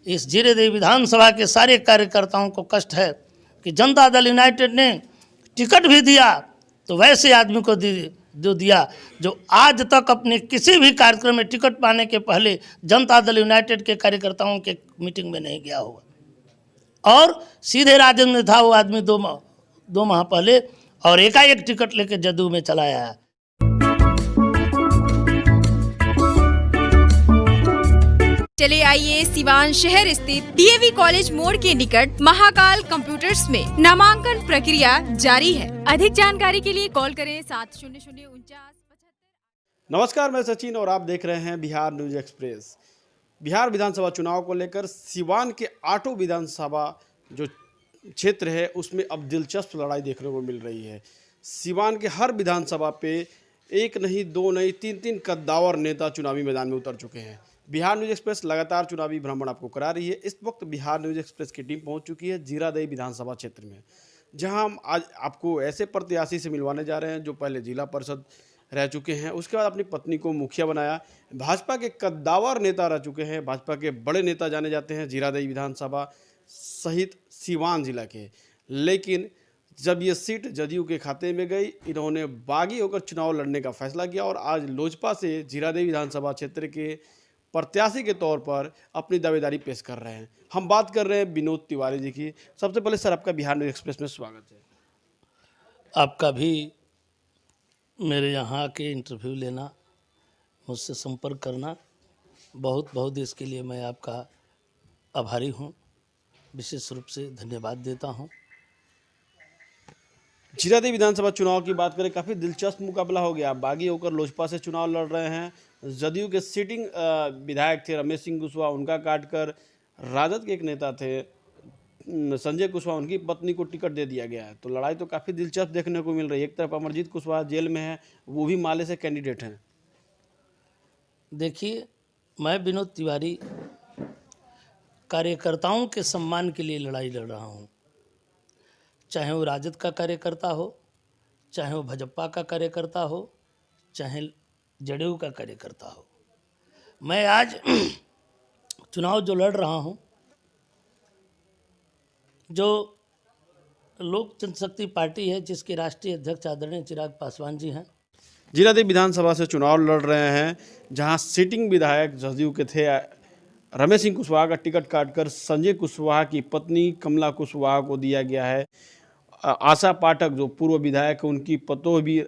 इस जीरादेई विधानसभा के सारे कार्यकर्ताओं को कष्ट है कि जनता दल यूनाइटेड ने टिकट भी दिया तो वैसे आदमी को जो दिया जो आज तक अपने किसी भी कार्यक्रम में टिकट पाने के पहले जनता दल यूनाइटेड के कार्यकर्ताओं के मीटिंग में नहीं गया हुआ और सीधे राजद में था वो आदमी दो माह पहले और एकाएक टिकट लेके जदयू में चला आया। चले आइए सिवान शहर स्थित डीएवी कॉलेज मोड़ के निकट महाकाल कंप्यूटर्स में नामांकन प्रक्रिया जारी है। अधिक जानकारी के लिए कॉल करें 70049। नमस्कार, मैं सचिन और आप देख रहे हैं बिहार न्यूज एक्सप्रेस। बिहार विधानसभा चुनाव को लेकर सिवान के 8 विधानसभा जो क्षेत्र है उसमें अब दिलचस्प लड़ाई देखने को मिल रही है। सिवान के हर विधानसभा पे एक नहीं, दो नहीं, तीन कद्दावर नेता चुनावी मैदान में उतर चुके हैं। बिहार न्यूज एक्सप्रेस लगातार चुनावी भ्रमण आपको करा रही है। इस वक्त बिहार न्यूज एक्सप्रेस की टीम पहुंच चुकी है जीरादेई विधानसभा क्षेत्र में, जहां हम आज आपको ऐसे प्रत्याशी से मिलवाने जा रहे हैं जो पहले जिला परिषद रह चुके हैं, उसके बाद अपनी पत्नी को मुखिया बनाया, भाजपा के कद्दावर नेता रह चुके हैं, भाजपा के बड़े नेता जाने जाते हैं जीरादेई विधानसभा सहित सिवान जिला के। लेकिन जब ये सीट जदयू के खाते में गई, इन्होंने बागी होकर चुनाव लड़ने का फैसला किया और आज लोजपा से जीरादेई विधानसभा क्षेत्र के प्रत्याशी के तौर पर अपनी दावेदारी पेश कर रहे हैं। हम बात कर रहे हैं विनोद तिवारी जी की। सबसे पहले सर, आपका बिहार न्यूज एक्सप्रेस में स्वागत है। आपका भी मेरे यहाँ के इंटरव्यू लेना, मुझसे संपर्क करना, बहुत बहुत इसके लिए मैं आपका आभारी हूँ। विशेष रूप से धन्यवाद देता हूँ। जीरादेई विधानसभा चुनाव की बात करें, काफ़ी दिलचस्प मुकाबला हो गया। बागी होकर लोजपा से चुनाव लड़ रहे हैं। जदयू के सिटिंग विधायक थे रमेश सिंह कुशवाहा, उनका काटकर राजद के एक नेता थे संजय कुशवाहा, उनकी पत्नी को टिकट दे दिया गया है। तो लड़ाई तो काफ़ी दिलचस्प देखने को मिल रही है। एक तरफ अमरजीत कुशवाहा जेल में है, वो भी माले से कैंडिडेट हैं। देखिए, मैं विनोद तिवारी कार्यकर्ताओं के सम्मान के लिए लड़ाई लड़ रहा हूँ। चाहे वो राजद का कार्यकर्ता हो, चाहे वो भाजपा का कार्यकर्ता हो, चाहे जदयू का कार्यकर्ता हो। मैं आज चुनाव जो लड़ रहा हूँ, जो लोक जनशक्ति पार्टी है जिसके राष्ट्रीय अध्यक्ष आदरणीय चिराग पासवान जी हैं। जीरादेई विधानसभा से चुनाव लड़ रहे हैं, जहां सिटिंग विधायक जदयू के थे रमेश सिंह कुशवाहा का टिकट काटकर संजय कुशवाहा की पत्नी कमला कुशवाहा को दिया गया है। आशा पाठक जो पूर्व विधायक है, उनकी पतोह भी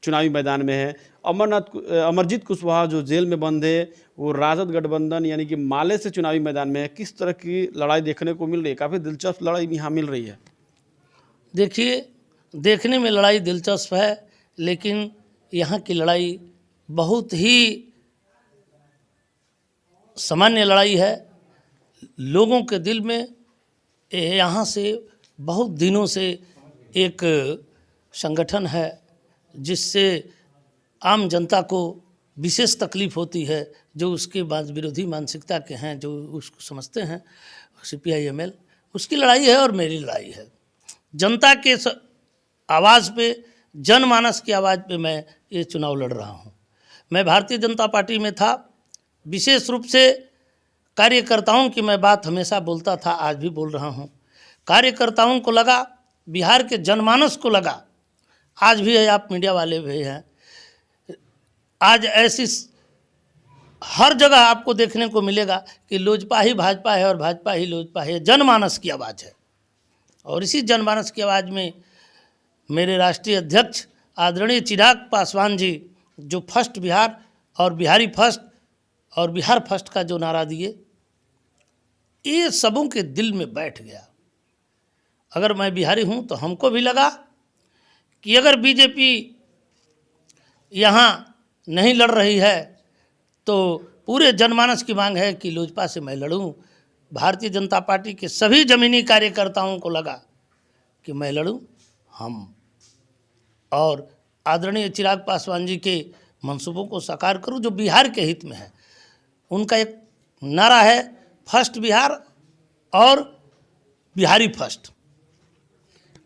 चुनावी मैदान में है। अमरजीत कुशवाहा जो जेल में बंद है, वो राजद गठबंधन यानी कि माले से चुनावी मैदान में है। किस तरह की लड़ाई देखने को मिल रही है? काफ़ी दिलचस्प लड़ाई यहाँ मिल रही है। देखिए, देखने में लड़ाई दिलचस्प है, लेकिन यहाँ की लड़ाई बहुत ही सामान्य लड़ाई है। लोगों के दिल में यहाँ से बहुत दिनों से एक संगठन है जिससे आम जनता को विशेष तकलीफ होती है, जो उसके बाद विरोधी मानसिकता के हैं, जो उसको समझते हैं CPI-ML, उसकी लड़ाई है और मेरी लड़ाई है। जनता के आवाज़ पे, जनमानस की आवाज़ पे मैं ये चुनाव लड़ रहा हूँ। मैं भारतीय जनता पार्टी में था, विशेष रूप से कार्यकर्ताओं की मैं बात हमेशा बोलता था, आज भी बोल रहा हूँ। कार्यकर्ताओं को लगा, बिहार के जनमानस को लगा, आज भी है, आप मीडिया वाले भी हैं, आज ऐसी हर जगह आपको देखने को मिलेगा कि लोजपा ही भाजपा है और भाजपा ही लोजपा है। जनमानस की आवाज़ है और इसी जनमानस की आवाज़ में मेरे राष्ट्रीय अध्यक्ष आदरणीय चिराग पासवान जी जो फर्स्ट बिहार और बिहारी फर्स्ट और बिहार फर्स्ट का जो नारा दिए, ये सबों के दिल में बैठ गया। अगर मैं बिहारी हूँ तो हमको भी लगा कि अगर बीजेपी यहाँ नहीं लड़ रही है तो पूरे जनमानस की मांग है कि लोजपा से मैं लड़ूं। भारतीय जनता पार्टी के सभी जमीनी कार्यकर्ताओं को लगा कि मैं लड़ूं हम और आदरणीय चिराग पासवान जी के मंसूबों को साकार करूं जो बिहार के हित में है। उनका एक नारा है, फर्स्ट बिहार और बिहारी फर्स्ट।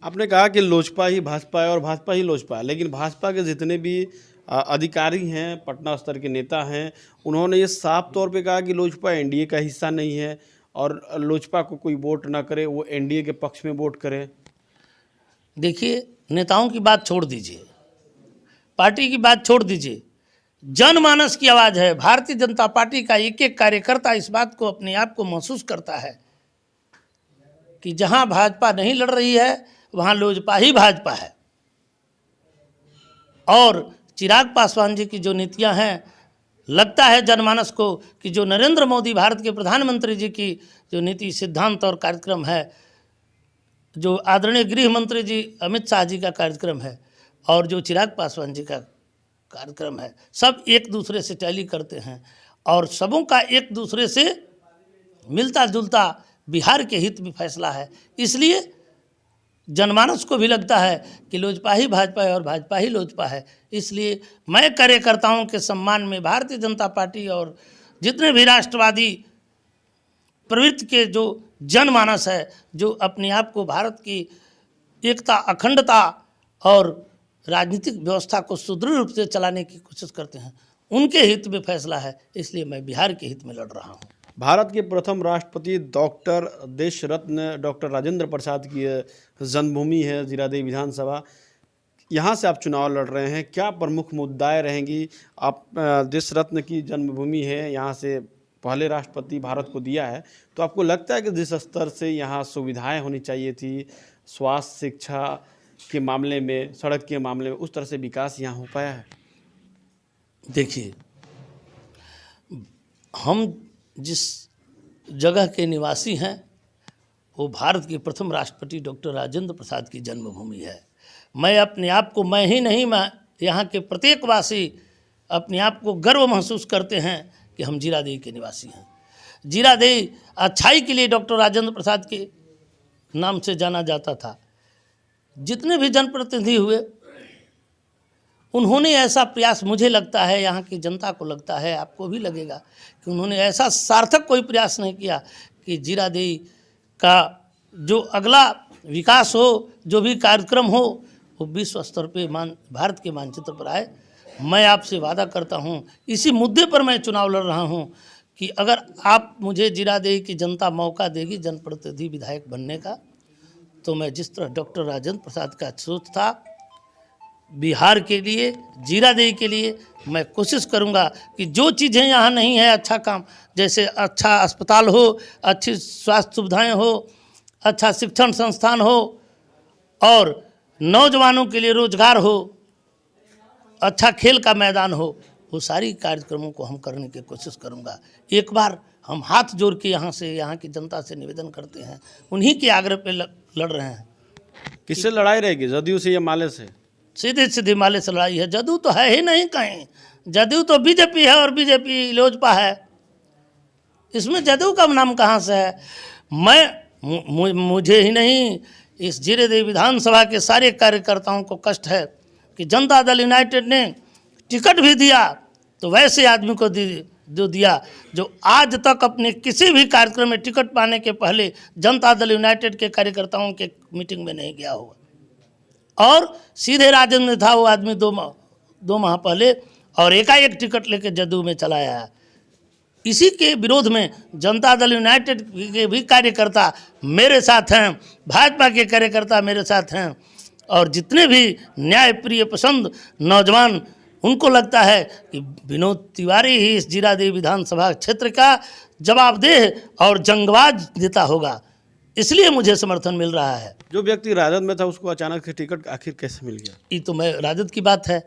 आपने कहा कि लोजपा ही भाजपा है और भाजपा ही लोजपा है, लेकिन भाजपा के जितने भी अधिकारी हैं, पटना स्तर के नेता हैं, उन्होंने ये साफ तौर पे कहा कि लोजपा एनडीए का हिस्सा नहीं है और लोजपा को कोई वोट ना करे, वो एनडीए के पक्ष में वोट करे। देखिए, नेताओं की बात छोड़ दीजिए, पार्टी की बात छोड़ दीजिए, जनमानस की आवाज़ है। भारतीय जनता पार्टी का एक एक कार्यकर्ता इस बात को अपने आप को महसूस करता है कि जहां भाजपा नहीं लड़ रही है वहां लोजपा ही भाजपा है। और चिराग पासवान जी की जो नीतियां हैं, लगता है जनमानस को कि जो नरेंद्र मोदी भारत के प्रधानमंत्री जी की जो नीति, सिद्धांत और कार्यक्रम है, जो आदरणीय गृह मंत्री जी अमित शाह जी का कार्यक्रम है और जो चिराग पासवान जी का कार्यक्रम है, सब एक दूसरे से टैली करते हैं और सबों का एक दूसरे से मिलता जुलता बिहार के हित में फैसला है। इसलिए जनमानस को भी लगता है कि लोजपा ही भाजपा है और भाजपा ही लोजपा है। इसलिए मैं कार्यकर्ताओं के सम्मान में भारतीय जनता पार्टी और जितने भी राष्ट्रवादी प्रवृत्ति के जो जनमानस है, जो अपने आप को भारत की एकता, अखंडता और राजनीतिक व्यवस्था को सुदृढ़ रूप से चलाने की कोशिश करते हैं, उनके हित में फैसला है। इसलिए मैं बिहार के हित में लड़ रहा हूँ। भारत के प्रथम राष्ट्रपति डॉक्टर देश रत्न डॉक्टर राजेंद्र प्रसाद की जन्मभूमि है जीरादेई विधानसभा। यहाँ से आप चुनाव लड़ रहे हैं, क्या प्रमुख मुद्दाएं रहेंगी? आप देश रत्न की जन्मभूमि है, यहाँ से पहले राष्ट्रपति भारत को दिया है, तो आपको लगता है कि जिस स्तर से यहाँ सुविधाएं होनी चाहिए थी, स्वास्थ्य, शिक्षा के मामले में, सड़क के मामले में, उस तरह से विकास यहाँ हो पाया है? देखिए, हम जिस जगह के निवासी हैं वो भारत के प्रथम राष्ट्रपति डॉक्टर राजेंद्र प्रसाद की जन्मभूमि है। मैं अपने आप को, मैं ही नहीं, मैं यहाँ के प्रत्येक वासी अपने आप को गर्व महसूस करते हैं कि हम जीरादेई के निवासी हैं। जीरादेई अच्छाई के लिए डॉक्टर राजेंद्र प्रसाद के नाम से जाना जाता था। जितने भी जनप्रतिनिधि हुए, उन्होंने ऐसा प्रयास, मुझे लगता है, यहाँ की जनता को लगता है, आपको भी लगेगा कि उन्होंने ऐसा सार्थक कोई प्रयास नहीं किया कि जीरादेई का जो अगला विकास हो, जो भी कार्यक्रम हो, वो विश्व स्तर पे भारत के मानचित्र पर आए। मैं आपसे वादा करता हूँ, इसी मुद्दे पर मैं चुनाव लड़ रहा हूँ कि अगर आप मुझे जीरादेई की जनता मौका देगी जनप्रतिनिधि विधायक बनने का, तो मैं जिस तरह डॉक्टर राजेंद्र प्रसाद का सोच था बिहार के लिए, जीरादेई के लिए, मैं कोशिश करूंगा कि जो चीज़ें यहाँ नहीं है, अच्छा काम, जैसे अच्छा अस्पताल हो, अच्छी स्वास्थ्य सुविधाएं हो, अच्छा शिक्षण संस्थान हो और नौजवानों के लिए रोजगार हो, अच्छा खेल का मैदान हो, वो सारी कार्यक्रमों को हम करने की कोशिश करूंगा। एक बार हम हाथ जोड़ के यहाँ की जनता से निवेदन करते हैं, उन्हीं के आग्रह पे लड़ रहे हैं। किससे लड़ाई रहेगी, जदयू से या माले से? सीधे सीधे माले से लड़ाई है। जदयू तो है ही नहीं कहीं, जदयू तो बीजेपी है और बीजेपी लोजपा है। इसमें जदयू का नाम कहाँ से है? मुझे ही नहीं, इस जीरादेई विधानसभा के सारे कार्यकर्ताओं को कष्ट है कि जनता दल यूनाइटेड ने टिकट भी दिया तो वैसे आदमी को जो दिया जो आज तक अपने किसी भी कार्यक्रम में टिकट पाने के पहले जनता दल यूनाइटेड के कार्यकर्ताओं के मीटिंग में नहीं गया हुआ, और सीधे राजद में था वो आदमी दो माह पहले, और एकाएक टिकट लेके जदयू में चला आया। इसी के विरोध में जनता दल यूनाइटेड के भी कार्यकर्ता मेरे साथ हैं, भाजपा के कार्यकर्ता मेरे साथ हैं, और जितने भी न्याय प्रिय पसंद नौजवान, उनको लगता है कि विनोद तिवारी ही इस जीरादेई विधानसभा क्षेत्र का जवाबदेह और जंगबाज नेता होगा, इसलिए मुझे समर्थन मिल रहा है। जो व्यक्ति राजद में था उसको अचानक से टिकट आखिर कैसे मिल गया? ये तो मैं राजद की बात है,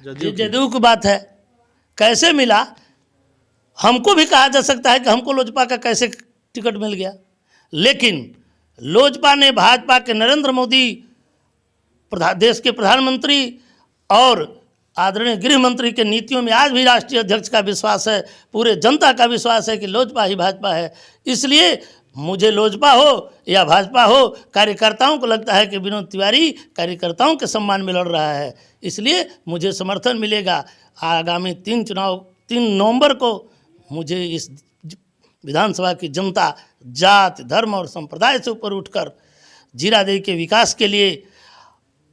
जदयू की बात है, कैसे मिला? हमको भी कहा जा सकता है कि हमको लोजपा का कैसे टिकट मिल गया, लेकिन लोजपा ने भाजपा के नरेंद्र मोदी देश के प्रधानमंत्री और आदरणीय गृह मंत्री के नीतियों में आज भी राष्ट्रीय अध्यक्ष का विश्वास है, पूरे जनता का विश्वास है कि लोजपा ही भाजपा है। इसलिए मुझे लोजपा हो या भाजपा हो, कार्यकर्ताओं को लगता है कि विनोद तिवारी कार्यकर्ताओं के सम्मान में लड़ रहा है, इसलिए मुझे समर्थन मिलेगा। आगामी 3 नवंबर को मुझे इस विधानसभा की जनता जाति, धर्म और संप्रदाय से ऊपर उठकर जीरादेई के विकास के लिए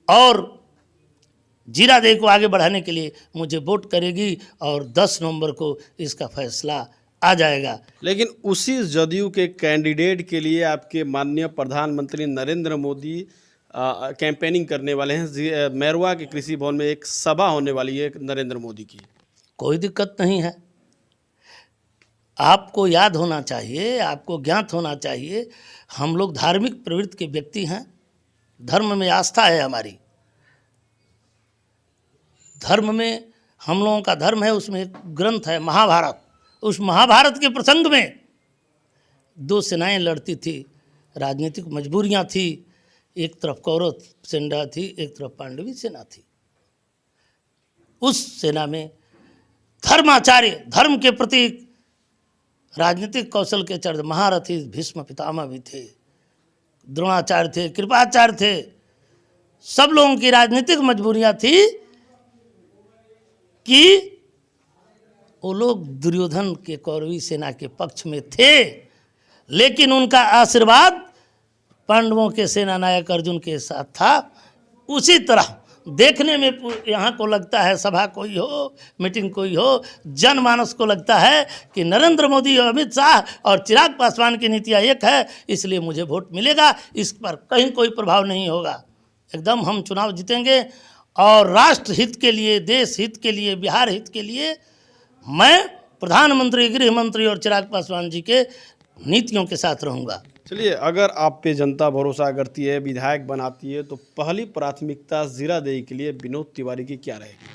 और जीरा देवी को आगे बढ़ाने के लिए मुझे वोट करेगी और 10 नवंबर को इसका फैसला आ जाएगा। लेकिन उसी जदयू के कैंडिडेट के लिए आपके माननीय प्रधानमंत्री नरेंद्र मोदी कैंपेनिंग करने वाले हैं। मैरवा के कृषि भवन में एक सभा होने वाली है नरेंद्र मोदी की। कोई दिक्कत नहीं है। आपको याद होना चाहिए, आपको ज्ञात होना चाहिए, हम लोग धार्मिक प्रवृत्ति के व्यक्ति हैं। धर्म में आस्था है हमारी। धर्म में हम लोगों का धर्म है, उसमें एक ग्रंथ है महाभारत। उस महाभारत के प्रसंग में 2 सेनाएं लड़ती थी, राजनीतिक मजबूरियां थी। एक तरफ कौरव सेना थी, एक तरफ पांडवी सेना थी। उस सेना में धर्माचार्य, धर्म के प्रति राजनीतिक कौशल के चर्च महारथी भीष्म पितामह भी थे, द्रोणाचार्य थे, कृपाचार्य थे। सब लोगों की राजनीतिक मजबूरियां थी कि वो लोग दुर्योधन के कौरवी सेना के पक्ष में थे, लेकिन उनका आशीर्वाद पांडवों के सेना नायक अर्जुन के साथ था। उसी तरह देखने में यहाँ को लगता है सभा कोई हो, मीटिंग कोई हो, जनमानस को लगता है कि नरेंद्र मोदी और अमित शाह और चिराग पासवान की नीतियाँ एक है, इसलिए मुझे वोट मिलेगा। इस पर कहीं कोई प्रभाव नहीं होगा। एकदम हम चुनाव जीतेंगे और राष्ट्र हित के लिए, देश हित के लिए, बिहार हित के लिए मैं प्रधानमंत्री, गृह मंत्री और चिराग पासवान जी के नीतियों के साथ रहूँगा। चलिए, अगर आप पे जनता भरोसा करती है, विधायक बनाती है, तो पहली प्राथमिकता जीरा देवी के लिए विनोद तिवारी की क्या रहेगी?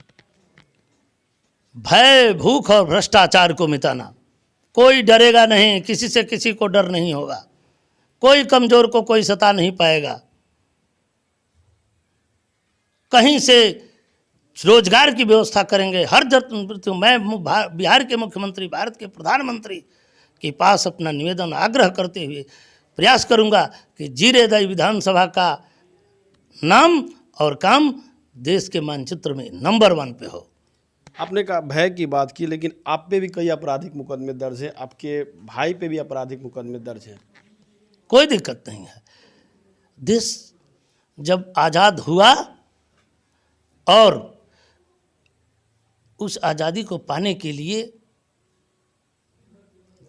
भय, भूख और भ्रष्टाचार को मिटाना। कोई डरेगा नहीं, किसी से किसी को डर नहीं होगा, कोई कमजोर को कोई सता नहीं पाएगा। कहीं से रोजगार की व्यवस्था करेंगे। हर मैं बिहार के मुख्यमंत्री, भारत के प्रधानमंत्री के पास अपना निवेदन आग्रह करते हुए प्रयास करूंगा कि जीरा देवी विधानसभा का नाम और काम देश के मानचित्र में नंबर 1 पे हो। आपने कहा भय की बात की, लेकिन आप पे भी कई आपराधिक मुकदमे दर्ज हैं, आपके भाई पे भी आपराधिक मुकदमे दर्ज हैं। कोई दिक्कत नहीं है। देश जब आज़ाद हुआ और उस आज़ादी को पाने के लिए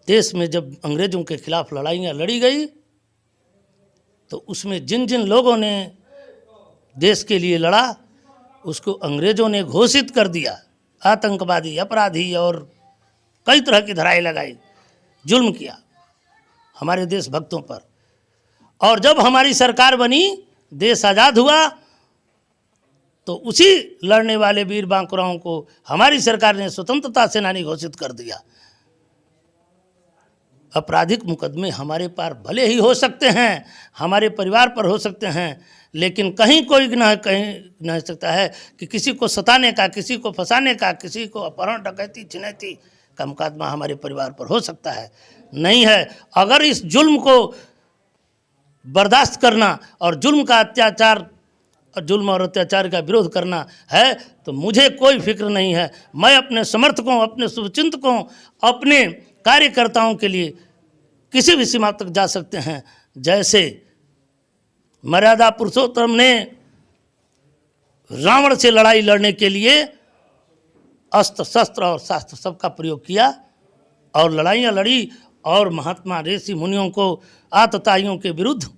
देश में जब अंग्रेज़ों के खिलाफ लड़ाइयाँ लड़ी गई, तो उसमें जिन जिन लोगों ने देश के लिए लड़ा, उसको अंग्रेज़ों ने घोषित कर दिया आतंकवादी, अपराधी और कई तरह की धाराएं लगाई, जुल्म किया हमारे देशभक्तों पर। और जब हमारी सरकार बनी, देश आज़ाद हुआ, तो उसी लड़ने वाले वीर बांकुराओं को हमारी सरकार ने स्वतंत्रता सेनानी घोषित कर दिया। आपराधिक मुकदमे हमारे पर भले ही हो सकते हैं, हमारे परिवार पर हो सकते हैं, लेकिन कहीं कोई कहीं नहीं सकता है कि किसी को सताने का, किसी को फंसाने का, किसी को अपहरण, डकैती, छिनैती का मुकदमा हमारे परिवार पर हो सकता है, नहीं है। अगर इस जुल्म को बर्दाश्त करना और जुल्म का अत्याचार, जुल्म और अत्याचार का विरोध करना है, तो मुझे कोई फिक्र नहीं है। मैं अपने समर्थकों, अपने शुभचिंतकों, अपने कार्यकर्ताओं के लिए किसी भी सीमा तक जा सकते हैं। जैसे मर्यादा पुरुषोत्तम ने रावण से लड़ाई लड़ने के लिए अस्त्र शस्त्र और शास्त्र सबका प्रयोग किया और लड़ाइयाँ लड़ी और महात्मा ऋषि मुनियों को, आतताइयों के विरुद्ध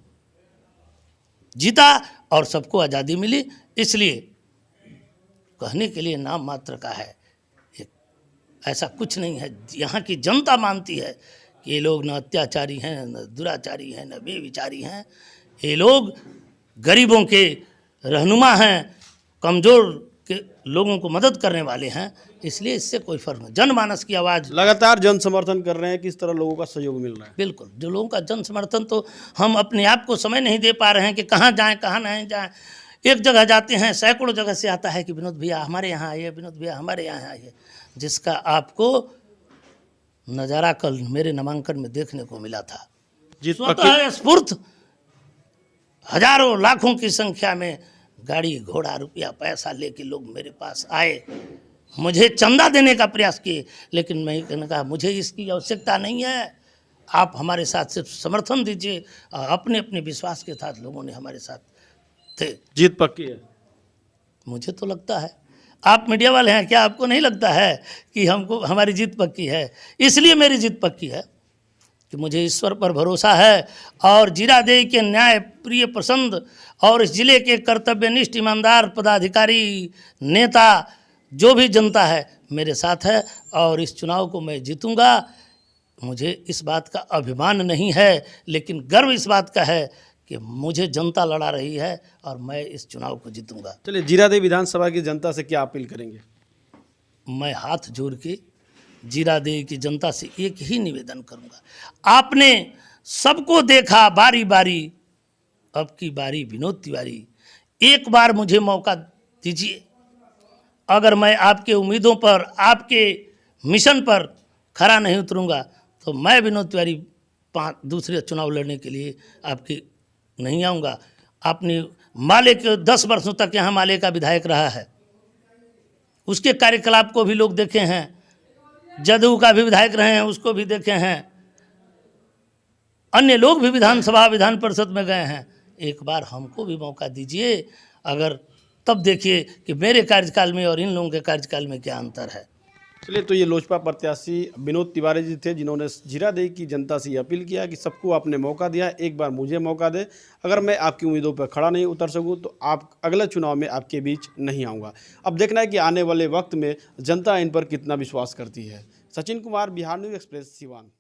जीता और सबको आज़ादी मिली। इसलिए कहने के लिए नाम मात्र का है, ऐसा कुछ नहीं है। यहाँ की जनता मानती है कि ये लोग न अत्याचारी हैं, न दुराचारी हैं, न बेविचारी हैं। ये लोग गरीबों के रहनुमा हैं, कमज़ोर के लोगों को मदद करने वाले हैं। इसलिए इससे कोई फर्क नहीं। जनमानस की आवाज़ लगातार जन समर्थन कर रहे हैं, किस तरह लोगों का सहयोग मिल रहा है? बिल्कुल, जो लोगों का जन समर्थन, तो हम अपने आप को समय नहीं दे पा रहे हैं कि कहाँ जाएं, कहाँ नहीं जाएं। एक जगह जाते हैं, सैकड़ों जगह से आता है कि विनोद भैया हमारे यहाँ आइए, विनोद भैया हमारे यहाँ आइए, जिसका आपको नज़ारा कल मेरे नामांकन में देखने को मिला था। स्वतः स्फूर्त हजारों लाखों की संख्या में गाड़ी घोड़ा रुपया पैसा लेके लोग मेरे पास आए, मुझे चंदा देने का प्रयास किए, लेकिन मैं कहने कहा मुझे इसकी आवश्यकता नहीं है। आप हमारे साथ सिर्फ समर्थन दीजिए। अपने अपने विश्वास के साथ लोगों ने हमारे साथ थे। जीत पक्की है। मुझे तो लगता है। आप मीडिया वाले हैं, क्या आपको नहीं लगता है कि हमारी जीत पक्की है? इसलिए मेरी जीत पक्की है कि मुझे ईश्वर पर भरोसा है और जीरादेई के न्याय प्रिय पसंद और इस जिले के कर्तव्यनिष्ठ ईमानदार पदाधिकारी, नेता, जो भी जनता है मेरे साथ है और इस चुनाव को मैं जीतूंगा। मुझे इस बात का अभिमान नहीं है, लेकिन गर्व इस बात का है कि मुझे जनता लड़ा रही है और मैं इस चुनाव को जीतूंगा। चलिए, जीरादेई विधानसभा की जनता से क्या अपील करेंगे? मैं हाथ जोड़ के जीरादेई की जनता से एक ही निवेदन करूंगा, आपने सबको देखा बारी बारी, अब की बारी विनोद तिवारी, एक बार मुझे मौका दीजिए। अगर मैं आपके उम्मीदों पर, आपके मिशन पर खरा नहीं उतरूंगा तो मैं विनोद तिवारी दूसरे चुनाव लड़ने के लिए आपके नहीं आऊँगा। आपने माले के 10 वर्षों तक यहाँ माले का विधायक रहा है, उसके कार्यकलाप को भी लोग देखे हैं, जदयू का भी विधायक रहे हैं, उसको भी देखे हैं, अन्य लोग भी विधानसभा विधान परिषद में गए हैं। एक बार हमको भी मौका दीजिए, अगर तब देखिए कि मेरे कार्यकाल में और इन लोगों के कार्यकाल में क्या अंतर है। चलिए, तो ये लोजपा प्रत्याशी विनोद तिवारी जी थे, जिन्होंने जीरादेई की जनता से ये अपील किया कि सबको आपने मौका दिया, एक बार मुझे मौका दे। अगर मैं आपकी उम्मीदों पर खड़ा नहीं उतर सकूं तो आप अगले चुनाव में आपके बीच नहीं आऊँगा। अब देखना है कि आने वाले वक्त में जनता इन पर कितना विश्वास करती है। Sachin Kumar, Bihar news express, Siwan.